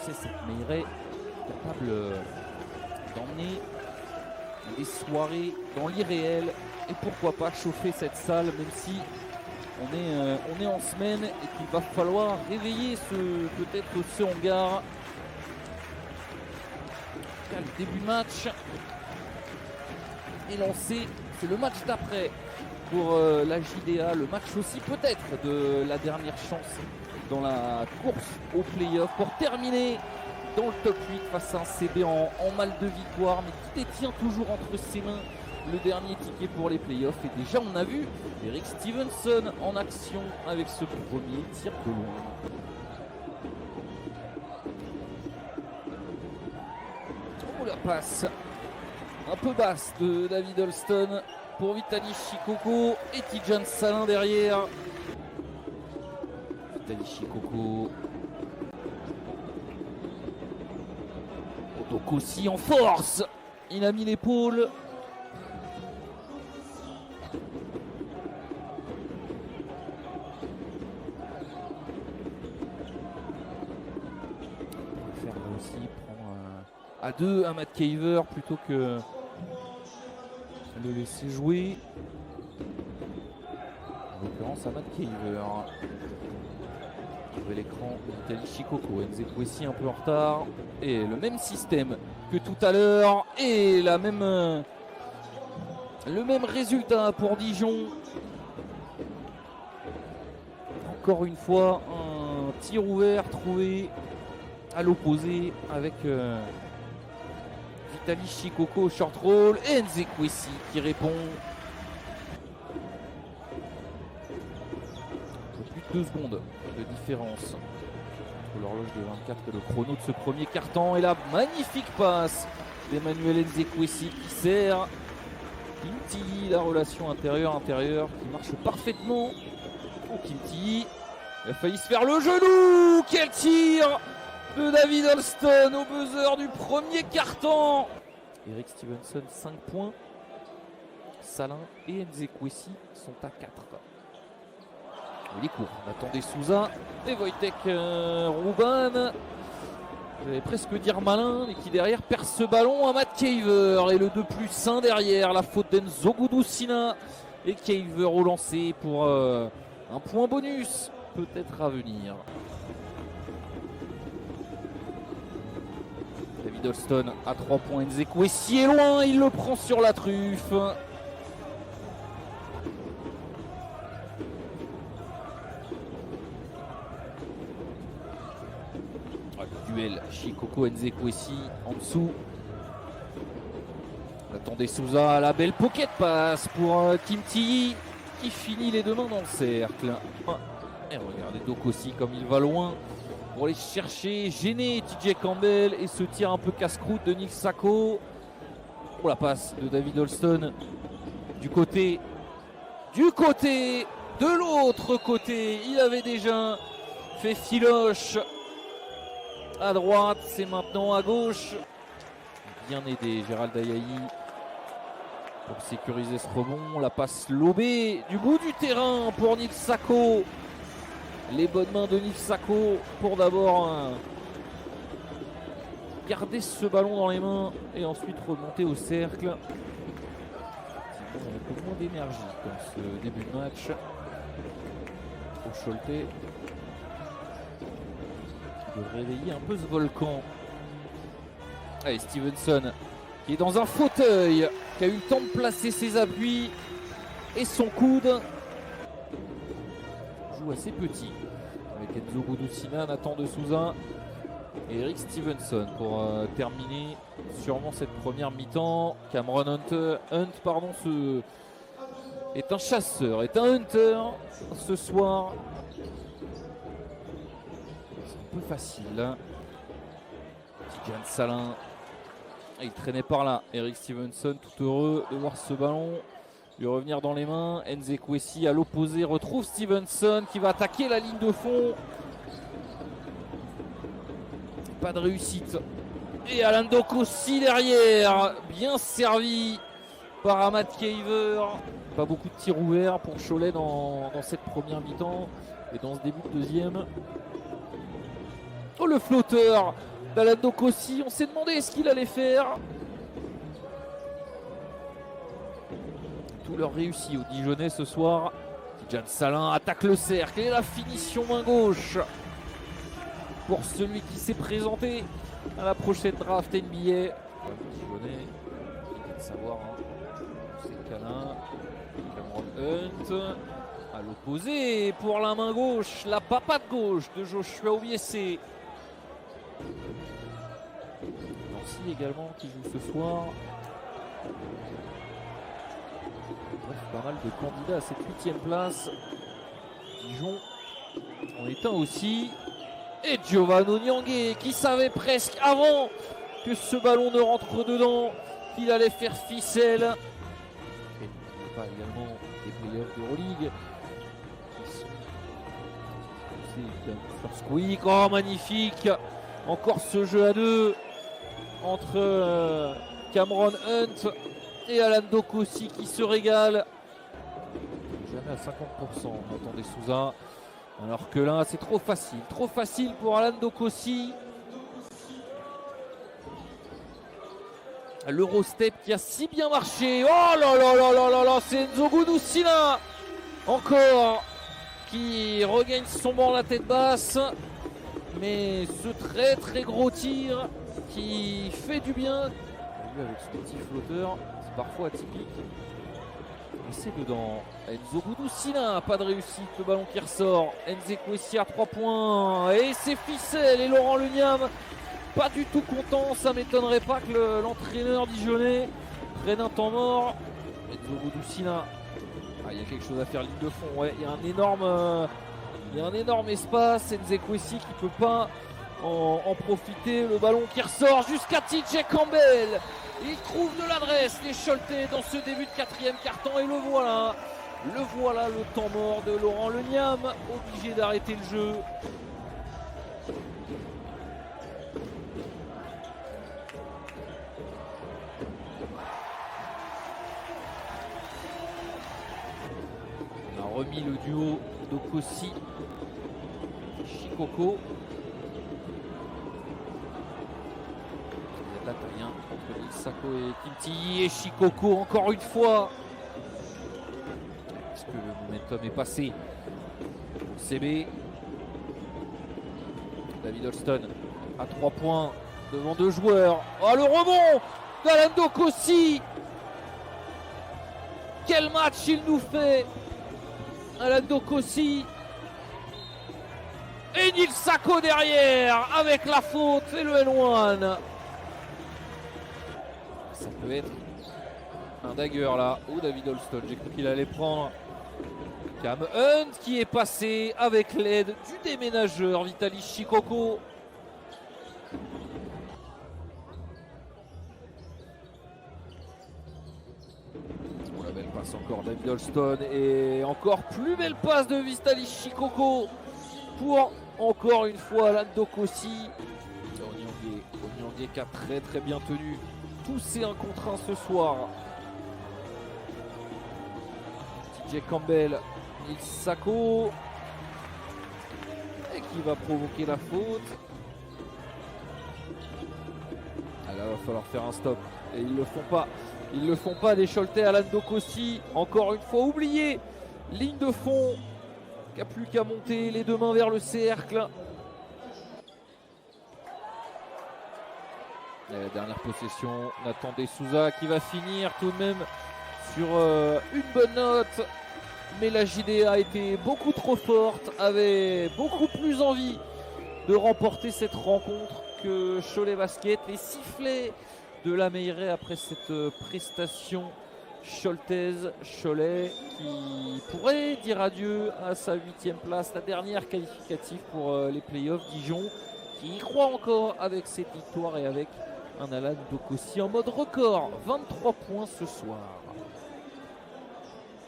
Français Sainte-Meilleray, capable d'emmener des soirées dans l'irréel et pourquoi pas chauffer cette salle, même si on est en semaine et qu'il va falloir réveiller peut-être ce hangar. Le début de match est lancé, c'est le match d'après pour la JDA, le match aussi peut-être de la dernière chance dans la course au play-off pour terminer dans le top 8 face à un CB en mal de victoire, mais qui détient toujours entre ses mains le dernier ticket pour les playoffs. Et déjà on a vu Eric Stevenson en action avec ce premier tir de loin. Oh, la passe un peu basse de David Holston pour Vitaly Chikoko et Tidjane Salin derrière. Vitaly Chikoko. Otokossi en force. Il a mis l'épaule. Faire là aussi prendre à deux à Matt Caver plutôt que le laisser jouer. En l'occurrence à Matt Caver. Nouvel écran, Vitaly Chikoko, Nzekwesi un peu en retard. Et le même système que tout à l'heure. Et le même résultat pour Dijon. Encore une fois, un tir ouvert trouvé à l'opposé avec Vitaly Chikoko au short roll et Nzekwesi qui répond. Plus de 2 secondes de différence entre l'horloge de 24 et le chrono de ce premier quart-temps. Et la magnifique passe d'Emmanuel Nzekwesi qui sert Kimti, la relation intérieure-intérieure qui marche parfaitement. Oh, Kimti, il a failli se faire le genou. Quel tir de David Holston au buzzer du premier quart-temps. Eric Stevenson 5 points. Salin et Nzekwesi sont à 4. Il est court, on attendait Souza et Wojtek Ruban. J'allais presque dire malin, mais qui derrière perce ce ballon à Matt Caver. Et le 2+1 derrière, la faute d'Enzo Gudusina. Et Caver au lancer pour un point bonus, peut-être à venir. David Holston à 3 points. Nzekwesi est loin, il le prend sur la truffe. Duel Chikoko Nzekwesi en dessous. On attendait Souza, la belle pocket pass pour Kimti qui finit les deux mains dans le cercle. Et regardez Dokossi comme il va loin pour aller chercher, gêner TJ Campbell et ce tir un peu casse-croûte de Nick Sacco. Pour la passe de David Holston du côté de l'autre côté. Il avait déjà fait filoche à droite, c'est maintenant à gauche. Bien aidé Gérald Ayayi pour sécuriser ce rebond. La passe lobée du bout du terrain pour Nick Sacco. Les bonnes mains de Nick Sacco pour d'abord garder ce ballon dans les mains et ensuite remonter au cercle. Un peu moins d'énergie dans ce début de match. Pour Cholte de réveiller un peu ce volcan. Allez, Stevenson qui est dans un fauteuil, qui a eu le temps de placer ses appuis et son coude. Joue assez petit avec Enzo Gudusina, Nathan de Souza et Eric Stevenson pour terminer sûrement cette première mi-temps. Cameron Hunt est un chasseur, est un hunter ce soir. Peu facile. Tidjane Salin. Il traînait par là. Eric Stevenson tout heureux de voir ce ballon lui revenir dans les mains. Nzekwesi à l'opposé retrouve Stevenson qui va attaquer la ligne de fond. Pas de réussite. Et Alan Dokossi derrière. Bien servi par Ahmad Caver. Pas beaucoup de tirs ouverts pour Cholet dans cette première mi-temps et dans ce début de deuxième. Oh, le flotteur d'Alan Dokossi. On s'est demandé ce qu'il allait faire. Tout leur réussit au Dijonais ce soir. Tidjane Salin attaque le cercle et la finition main gauche pour celui qui s'est présenté à la prochaine draft NBA. Dijonais, il faut savoir, hein. C'est Calin, Cameron Hunt. À l'opposé pour la main gauche, la papate gauche de Joshua Obiese. Nancy également qui joue ce soir. Bref, pas mal de candidats à cette 8e place. Dijon en est un aussi. Et Giovanni Niangé qui savait presque avant que ce ballon ne rentre dedans qu'il allait faire ficelle. Et n'oubliez pas également des playoffs d'Euroleague. Squeak, oh magnifique. Encore ce jeu à deux entre Cameron Hunt et Alan Dokossi qui se régale. Jamais à 50%, on attendait Souza. Alors que là c'est trop facile pour Alan Dokossi. L'Eurostep qui a si bien marché. Oh là là là là là là, c'est Nzogoudou Sina encore qui regagne son banc la tête basse. Mais ce très gros tir qui fait du bien. Avec son petit flotteur, c'est parfois atypique. Et c'est dedans. Nzogoudou Sina, pas de réussite, le ballon qui ressort. Nzekwesi à 3 points. Et c'est ficelle. Et Laurent Leniam, pas du tout content. Ça m'étonnerait pas que l'entraîneur dijonnais prenne un temps mort. Nzogoudou Sina. Il y a quelque chose à faire, ligne de fond. Ouais, il y a un énorme espace. Nzekwesi qui peut pas en profiter. Le ballon qui ressort jusqu'à TJ Campbell. Il trouve de l'adresse, les Choletais, dans ce début de 4e quart-temps. Et le voilà, le temps mort de Laurent Leniam, obligé d'arrêter le jeu. On a remis le duo Dokossi, Shikoko. Il y a de la taille entre Ilsako et Kimti. Et Shikoko encore une fois. Est-ce que le momentum est passé pour CB? David Holston à 3 points devant 2 joueurs. Oh, le rebond d'Alan Dokossi. Quel match il nous fait, Alan Dokossi. Et Ilsako derrière avec la faute et le N1. Ça peut être un dagger là. Oh, David Holston, j'ai cru qu'il allait prendre Cam Hunt qui est passé avec l'aide du déménageur Vitaly Shikoko. Oh, la belle passe encore David Holston et encore plus belle passe de Vitaly Shikoko pour encore une fois Alan Dokossi. Onyangé qui a très bien tenu tous ces 1 contre 1 ce soir. TJ Campbell, Ilsako, et qui va provoquer la faute. Ah là, il va falloir faire un stop. Et ils le font pas. Ils le font pas, les Choletais. Alan Dokossi, encore une fois oublié. Ligne de fond, qui n'a plus qu'à monter les 2 mains vers le cercle. Et la dernière possession, Nathan Souza qui va finir tout de même sur une bonne note. Mais la JDA a été beaucoup trop forte, avait beaucoup plus envie de remporter cette rencontre que Cholet Basket. Les sifflets de la Meilleray après cette prestation choletaise. Cholet qui pourrait dire adieu à sa 8e place, la dernière qualificative pour les playoffs. Dijon qui y croit encore avec cette victoire et avec un Alan Dokossi en mode record, 23 points ce soir.